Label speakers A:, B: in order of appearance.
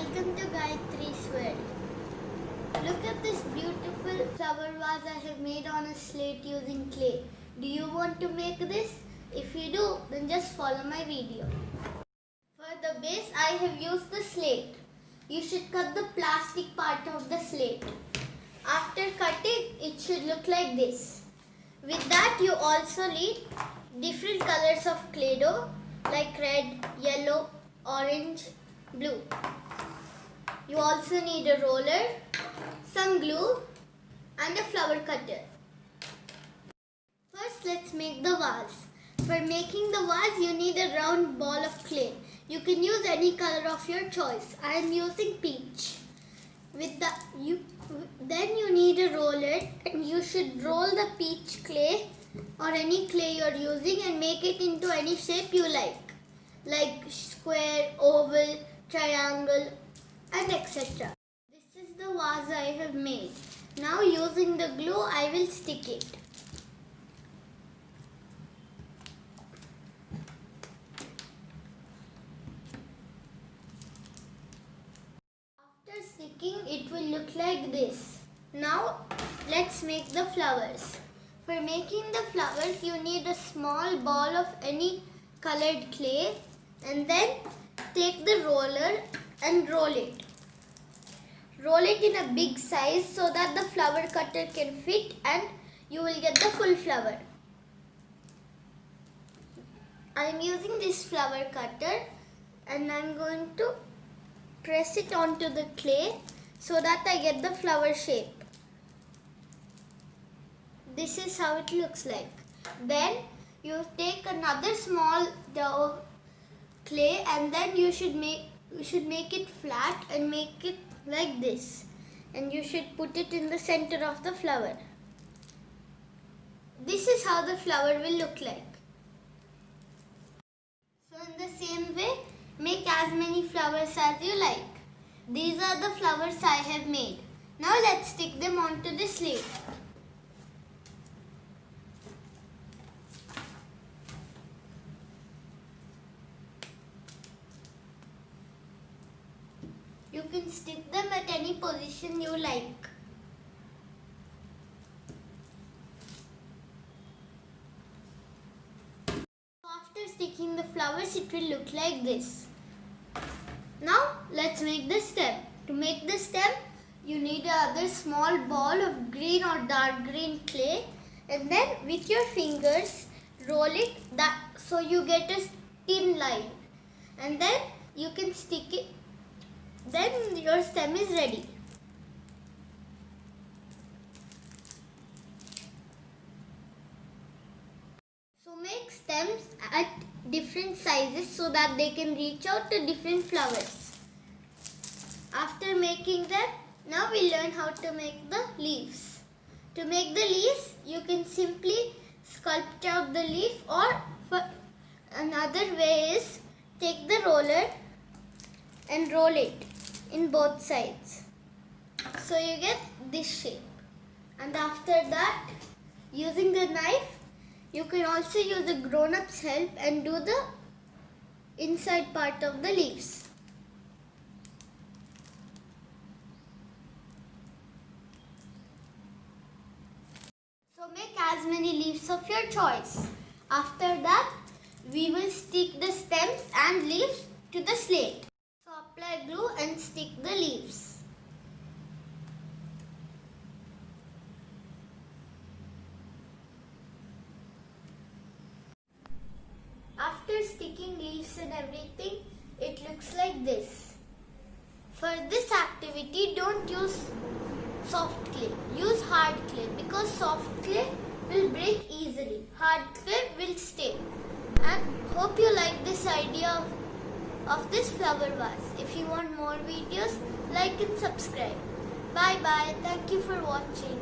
A: Welcome to Gayatri's World. Look at this beautiful flower vase I have made on a slate using clay. Do you want to make this? If you do, then just follow my video. For the base, I have used the slate. You should cut the plastic part of the slate. After cutting, it should look like this. With that, you also need different colors of clay dough like red, yellow, orange, blue. You also need a roller, some glue and a flower cutter. First, let's make the vase. For making the vase, you need a round ball of clay. You can use any color of your choice. I am using peach. Then you need a roller and you should roll the peach clay or any clay you are using and make it into any shape you like square, oval, triangle and etc. This is the vase I have made. Now using the glue I will stick it. After sticking it will look like this. Now let's make the flowers. For making the flowers you need a small ball of any colored clay and then take the roller and roll it. Roll it in a big size so that the flower cutter can fit and you will get the full flower. I am using this flower cutter and I am going to press it onto the clay so that I get the flower shape. This is how it looks like. Then you take another small dough clay and then you should make it flat and make it like this, and you should put it in the center of the flower. This is how the flower will look like. So in the same way, make as many flowers as you like. These are the flowers I have made. Now let's stick them onto the slate. You can stick them at any position you like. After sticking the flowers, it will look like this. Now let's make the stem. To make the stem, you need another small ball of green or dark green clay and then with your fingers roll it so you get a thin line and then you can stick it. Then your stem is ready. So make stems at different sizes so that they can reach out to different flowers. After making them, now we learn how to make the leaves. To make the leaves, you can simply sculpt out the leaf, or for another way is take the roller and roll it in both sides. So you get this shape. And after that, using the knife, you can also use the grown-up's help and do the inside part of the leaves. So make as many leaves of your choice. After that, we will stick the stems and leaves to the slate. So apply glue and stick the leaves. After sticking leaves and everything, it looks like this. For this activity, don't use soft clay. Use hard clay because soft clay will break easily. Hard clay will stay. And hope you like this idea of this flower vase. If you want more videos, like and subscribe. Bye bye. Thank you for watching.